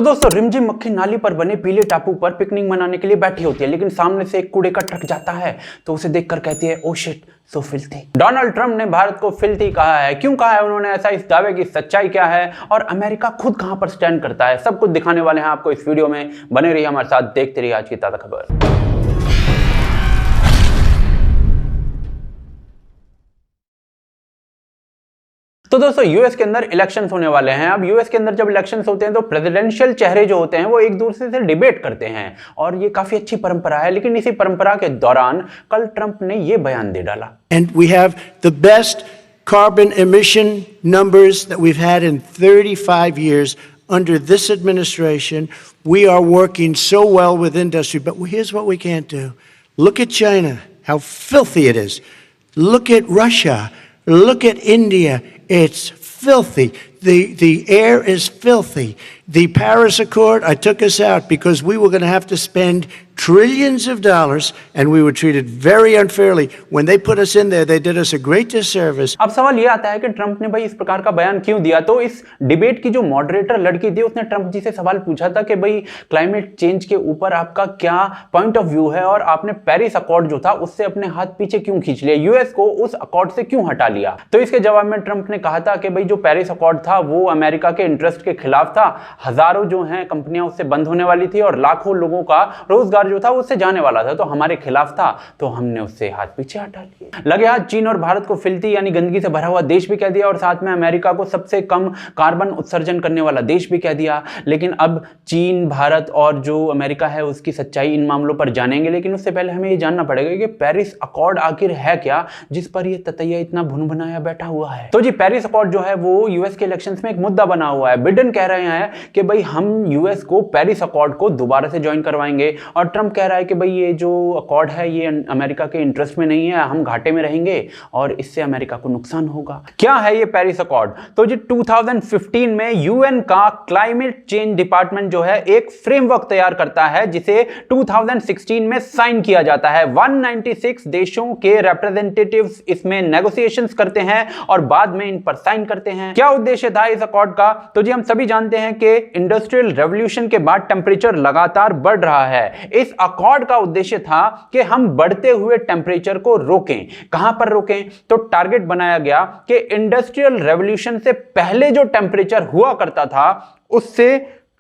तो दोस्तों रिमझिम मक्खी नाली पर बने पीले टापू पर पिकनिक मनाने के लिए बैठी होती है, लेकिन सामने से एक कूड़े का ट्रक जाता है तो उसे देखकर कहती है oh shit so filthy. Donald Trump ने भारत को फिल्थी कहा है। क्यों कहा है उन्होंने ऐसा, इस दावे की सच्चाई क्या है और अमेरिका खुद कहां पर स्टैंड करता है, सब कुछ दिखाने वाले हैं आपको इस वीडियो में। बने रहिए हमारे साथ, देखते रहिए आज की ताजा खबर। तो दोस्तों यूएस के अंदर इलेक्शंस होने वाले हैं। अब यूएस के अंदर जब इलेक्शंस होते हैं तो प्रेसिडेंशियल चेहरे जो होते हैं वो एक दूसरे से डिबेट करते हैं और ये काफी अच्छी परंपरा है। लेकिन इसी परंपरा के दौरान कल ट्रंप ने ये बयान दे डाला। And we have the best carbon emission numbers that we've had in 35 years under this administration. We are working so well with industry, but here's what we can't do. Look at China, how filthy it is. Look at Russia. Look at India. It's filthy. The air is filthy. The Paris Accord, I took us out because we were going to have to spend trillions of dollars and we were treated very unfairly. When they put us in there, they did us a great disservice. अब सवाल ये आता है कि Trump ने भाई इस प्रकार का बयान क्यों दिया। तो इस डिबेट की जो मॉडरेटर लड़की थी उसने ट्रंप जी से सवाल पूछा था कि भाई क्लाइमेट चेंज के ऊपर आपका क्या पॉइंट ऑफ व्यू है और आपने पेरिस अकॉर्ड जो था उससे अपने हाथ पीछे क्यों खींच लिया, यूएस को उस अकॉर्ड से क्यों हटा लिया। तो इसके जवाब में ट्रंप ने कहा था कि भाई जो पेरिस अकॉर्ड था वो अमेरिका के इंटरेस्ट के खिलाफ था। हजारों जो हैं कंपनियां उससे बंद होने वाली थी और लाखों लोगों का रोजगार जो था उससे जाने वाला था, तो हमारे खिलाफ था, तो हमने उससे हाथ पीछे हटा लिया। लगे हाथ चीन और भारत को फिल्थी यानी गंदगी से भरा हुआ देश भी कह दिया और साथ में अमेरिका को सबसे कम कार्बन उत्सर्जन करने वाला देश भी कह दिया। लेकिन अब चीन, भारत और जो अमेरिका है उसकी सच्चाई इन मामलों पर जानेंगे, लेकिन उससे पहले हमें यह जानना पड़ेगा कि पेरिस अकॉर्ड आखिर है क्या जिस पर यह ततैया इतना भुनभुनाया बैठा हुआ है। तो जी पेरिस अकॉर्ड जो है वो यूएस के इलेक्शंस में एक मुद्दा बना हुआ है। बिडेन कह रहे हैं कि भाई हम यूएस को पेरिस अकॉर्ड को दोबारा से ज्वाइन करवाएंगे और ट्रंप कह रहा है कि भाई ये जो अकॉर्ड है ये अमेरिका के इंटरेस्ट में नहीं है, हम घाटे में रहेंगे और इससे अमेरिका को नुकसान होगा। क्या है ये पेरिस अकॉर्ड? तो जी 2015 में यूएन का क्लाइमेट चेंज डिपार्टमेंट जो है एक फ्रेमवर्क तैयार करता है जिसे 2016 में साइन किया जाता है। 196 देशों के रिप्रेजेंटेटिव्स इसमें नेगोशिएशंस करते हैं और बाद में इन पर साइन करते हैं। क्या उद्देश्य था इस अकॉर्ड का? तो जी हम सभी जानते हैं कि इंडस्ट्रियल रेवोल्यूशन के बाद टेंपरेचर लगातार बढ़ रहा है। इस अकॉर्ड का उद्देश्य था कि हम बढ़ते हुए टेंपरेचर को रोकें। कहां पर रोकें? तो टारगेट बनाया गया कि इंडस्ट्रियल रेवोल्यूशन से पहले जो टेंपरेचर हुआ करता था उससे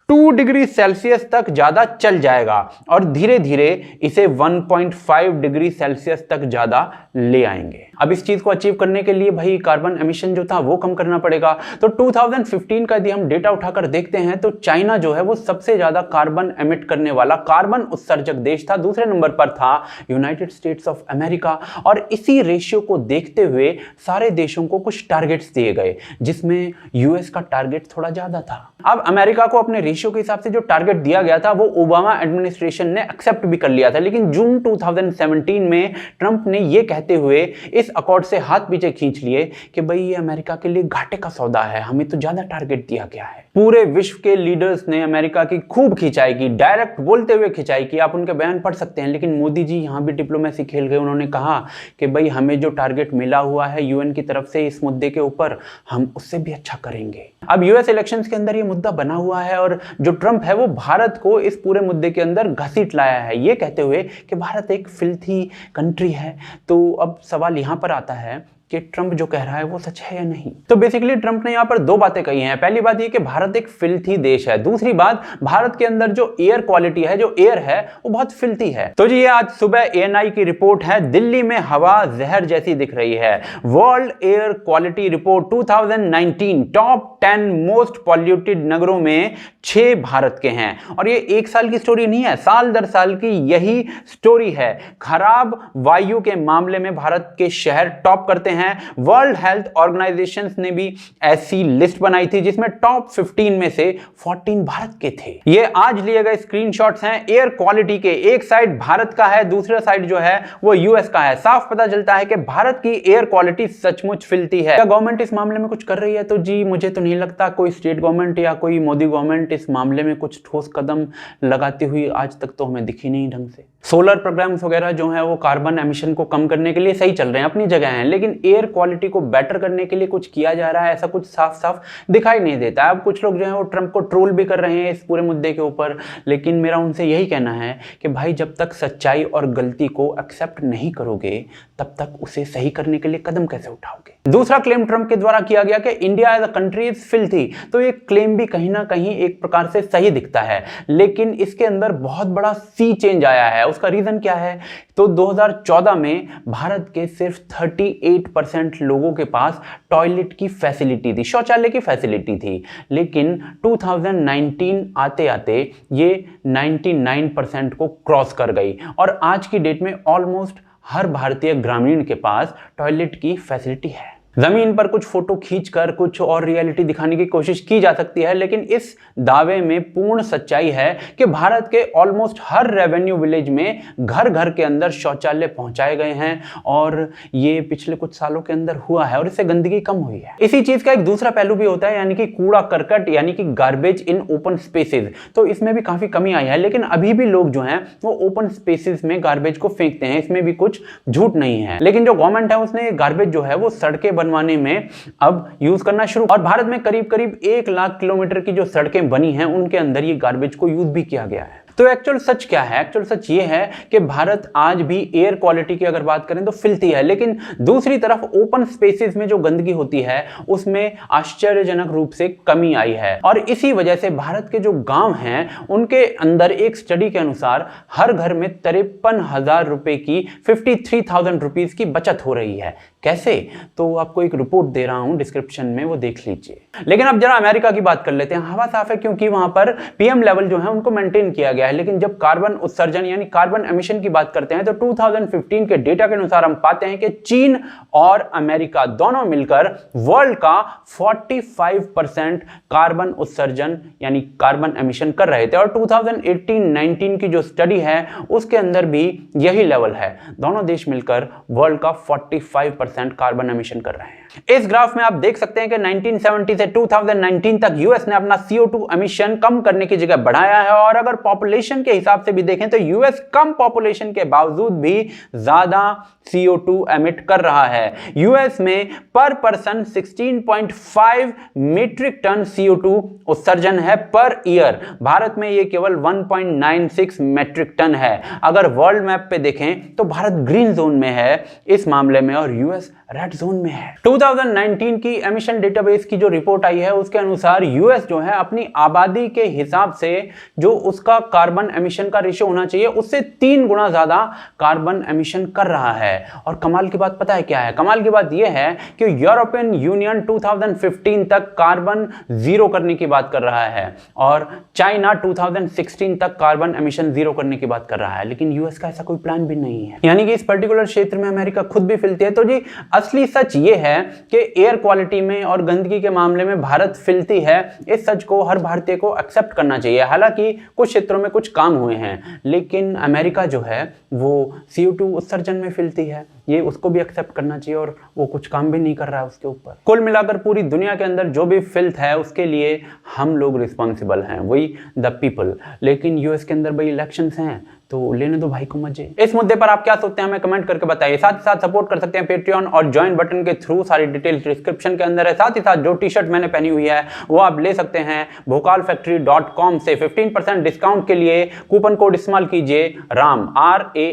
2 डिग्री सेल्सियस तक ज्यादा चल जाएगा और धीरे धीरे इसे 1.5 डिग्री सेल्सियस तक ज्यादा ले आएंगे। अब इस चीज को अचीव करने के लिए भाई कार्बन एमिशन जो था वो कम करना पड़ेगा। तो 2015 का यदि हम डेटा उठाकर देखते हैं तो चाइना जो है वो सबसे ज्यादा कार्बन एमिट करने वाला, कार्बन उत्सर्जक देश था। दूसरे नंबर पर था यूनाइटेड स्टेट्स ऑफ अमेरिका और इसी रेशियो को देखते हुए सारे देशों को कुछ टारगेट्स दिए गए जिसमें यूएस का टारगेट थोड़ा ज्यादा था। अब अमेरिका को अपने रेशियो के हिसाब से जो टारगेट दिया गया था वो ओबामा एडमिनिस्ट्रेशन ने एक्सेप्ट भी कर लिया था, लेकिन जून 2017 में ट्रंप ने यह कहते हुए इस अकॉर्ड से हाथ पीछे खींच लिए कि भाई ये अमेरिका के लिए घाटे का सौदा है, हमें तो ज्यादा टारगेट दिया गया है। पूरे विश्व के लीडर्स ने अमेरिका की खूब खिंचाई की, डायरेक्ट बोलते हुए खिंचाई की। आप उनके बयान पढ़ सकते हैं, लेकिन मोदी जी यहां भी डिप्लोमेसी खेल गए। उन्होंने कहा कि भाई हमें जो टारगेट मिला हुआ है यूएन की तरफ से इस मुद्दे के ऊपर, हम उससे भी अच्छा करेंगे। अब यूएस इलेक्शंस के अंदर ये मुद्दा बना हुआ है और जो ट्रंप है वो भारत को इस पूरे मुद्दे के अंदर घसीट लाया है, ये कहते हुए कि भारत एक फिल्थी कंट्री है। तो अब सवाल यहां पर आता है कि ट्रंप जो कह रहा है वो सच है या नहीं। तो बेसिकली ट्रंप ने यहां पर दो बातें कही हैं। पहली बात ये कि भारत एक फिल्थी देश है, दूसरी बात भारत के अंदर जो एयर क्वालिटी है, जो एयर है वो बहुत फिल्थी है। तो जी ये आज सुबह एएनआई की रिपोर्ट है, दिल्ली में हवा जहर जैसी दिख रही है। World air quality report 2019, top 10 most polluted नगरों में 6 भारत के हैं और ये एक साल की स्टोरी नहीं है, साल दर साल की यही स्टोरी है। खराब वायु के मामले में भारत के शहर टॉप करते हैं। वर्ल्ड हेल्थ ऑर्गेनाइजेशन ने भी ऐसी लिस्ट बनाई थी जिसमें टॉप 15 में से 14 भारत के थे। ये आज लिए गए स्क्रीनशॉट्स हैं एयर क्वालिटी के। एक साइड भारत का है, दूसरा साइड जो है वो यूएस का है। साफ पता चलता है कि भारत की एयर क्वालिटी सचमुच फिल्थी है। क्या गवर्नमेंट इस मामले में कुछ कर रही है? तो जी मुझे तो नहीं लगता कोई स्टेट गवर्नमेंट या कोई मोदी गवर्नमेंट इस मामले में कुछ ठोस कदम लगाती हुई आज तक तो हमें दिखी नहीं ढंग से। सोलर प्रोग्राम्स वगैरह जो है वो कार्बन एमिशन को कम करने के लिए सही चल रहे हैं, अपनी जगह हैं, लेकिन एयर क्वालिटी को बेटर करने के लिए कुछ किया जा रहा है ऐसा कुछ साफ साफ दिखाई नहीं देता है। अब कुछ लोग जो है वो ट्रंप को ट्रोल भी कर रहे हैं इस पूरे मुद्दे के ऊपर, लेकिन मेरा उनसे यही कहना है कि भाई जब तक सच्चाई और गलती को एक्सेप्ट नहीं करोगे तब तक उसे सही करने के लिए कदम कैसे उठाओगे। दूसरा क्लेम ट्रंप के द्वारा किया गया कि India as a country is filthy, तो ये क्लेम भी कहीं ना कहीं एक प्रकार से सही दिखता है, लेकिन इसके अंदर बहुत बड़ा सी चेंज आया है। उसका रीजन क्या है? तो 2014 में भारत के सिर्फ 38% लोगों के पास टॉयलेट की फैसिलिटी थी, शौचालय की फैसिलिटी थी, लेकिन 2019 आते आते ये 99% को क्रॉस कर गई और आज की डेट में ऑलमोस्ट हर भारतीय ग्रामीण के पास टॉयलेट की फैसिलिटी है। जमीन पर कुछ फोटो खींचकर कुछ और रियलिटी दिखाने की कोशिश की जा सकती है, लेकिन इस दावे में पूर्ण सच्चाई है कि भारत के ऑलमोस्ट हर रेवेन्यू विलेज में घर घर के अंदर शौचालय पहुंचाए गए हैं और ये पिछले कुछ सालों के अंदर हुआ है और इससे गंदगी कम हुई है। इसी चीज का एक दूसरा पहलू भी होता है, यानी कि कूड़ा करकट, यानी कि गार्बेज इन ओपन स्पेसेस, तो इसमें भी काफी कमी आई है, लेकिन अभी भी लोग जो हैं वो ओपन स्पेसेस में गार्बेज को फेंकते हैं, इसमें भी कुछ झूठ नहीं है। लेकिन जो गवर्नमेंट है उसने गार्बेज जो है वो सड़कें बनवाने में अब यूज करना शुरू, और भारत में करीब करीब 1 लाख किलोमीटर की जो सड़कें बनी हैं उनके अंदर ये गार्बेज को यूज भी किया गया है। तो एक्चुअल सच क्या है? एक्चुअल सच ये है कि भारत आज भी एयर क्वालिटी की अगर बात करें तो फिल्थी है, लेकिन दूसरी तरफ ओपन स्पेसेस में जो गंदगी होती है उसमें आश्चर्यजनक रूप से कमी आई है, और इसी वजह से भारत के जो गांव हैं उनके अंदर एक स्टडी के अनुसार हर घर में 53,000 रुपए की 53,000 रुपीज की बचत हो रही है। कैसे? तो आपको एक रिपोर्ट दे रहा हूं डिस्क्रिप्शन में, वो देख लीजिए। लेकिन अब जरा अमेरिका की बात कर लेते हैं। हवा साफ है क्योंकि वहां पर पीएम लेवल जो है उनको मेंटेन किया गया है, लेकिन जब कार्बन उत्सर्जन यानी कार्बन एमिशन की बात करते हैं तो 2015 के डेटा के अनुसार हम पाते हैं कि चीन और अमेरिका दोनों मिलकर वर्ल्ड का 45% कार्बन उत्सर्जन यानी कार्बन एमिशन कर रहे थे, और 2018-19 की जो स्टडी है उसके अंदर भी यही लेवल है। दोनों देश मिलकर वर्ल्ड का 45% कार्बन एमिशन कर रहे हैं। इस ग्राफ में आप देख सकते हैं कि 1970 से 2019 तक यूएस ने अपना CO2 एमिशन कम करने की जगह बढ़ाया है, और अगर पॉपुलेशन के हिसाब से भी देखें तो यूएस कम पॉपुलेशन के बावजूद भी ज्यादा CO2 एमिट कर रहा है। यूएस में पर पर्सन 16.5 मीट्रिक टन CO2 उत्सर्जन है पर ईयर, भारत में यह केवल 1.96 मीट्रिक टन है। अगर वर्ल्ड मैप पे देखें तो भारत ग्रीन जोन में है इस मामले में और यूएस रेड जोन में है। 2019 की एमिशन डेटाबेस की जो रिपोर्ट आई है उसके अनुसार यूएस जो है अपनी आबादी के हिसाब से जो उसका कार्बन एमिशन का रेशियो होना चाहिए उससे 3 गुना ज्यादा कार्बन एमिशन कर रहा है। और कमाल की बात पता है क्या है? कमाल की बात यह है कि यूरोपियन यूनियन 2015 तक कार्बन जीरो करने की बात कर रहा है और चाइना 2016 तक कार्बन एमिशन जीरो करने की बात कर रहा है, लेकिन यूएस का ऐसा कोई प्लान भी नहीं है। यानी कि इस पर्टिकुलर क्षेत्र में अमेरिका खुद भी फिल्थी है। तो जी असली सच ये है कि एयर क्वालिटी में और गंदगी के मामले में भारत फिल्थी है। इस सच को हर भारतीय को एक्सेप्ट करना चाहिए। हालांकि कुछ क्षेत्रों में कुछ काम हुए हैं, लेकिन अमेरिका जो है वो CO2 उत्सर्जन में फिल्थी है, ये उसको भी एक्सेप्ट करना चाहिए और वो कुछ काम भी नहीं कर रहा है उसके ऊपर। कुल मिलाकर पूरी दुनिया के अंदर जो भी फिल्थ है उसके लिए हम लोग रिस्पॉन्सिबल हैं, वही द पीपल। लेकिन यूएस के अंदर भाई इलेक्शंस हैं तो लेने दो भाई को मजे। इस मुद्दे पर आप क्या सोचते हैं हमें कमेंट करके बताइए। साथ ही साथ सपोर्ट कर सकते हैं पेट्रियन और ज्वाइन बटन के थ्रू, सारी डिटेल्स डिस्क्रिप्शन के अंदर है। साथ ही साथ जो टी-शर्ट मैंने पहनी हुई है वो आप ले सकते हैं भोकालफैक्ट्री.com से। 15% डिस्काउंट के लिए कूपन कोड इस्तेमाल कीजिए RAM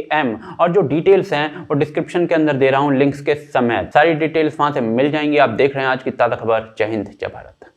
RAM, और जो डिटेल्स हैं वो डिस्क्रिप्शन के अंदर दे रहा हूं लिंक्स के समेत। सारी डिटेल्स वहां से मिल जाएंगी। आप देख रहे हैं आज की ताजा खबर। जय हिंद, जय भारत।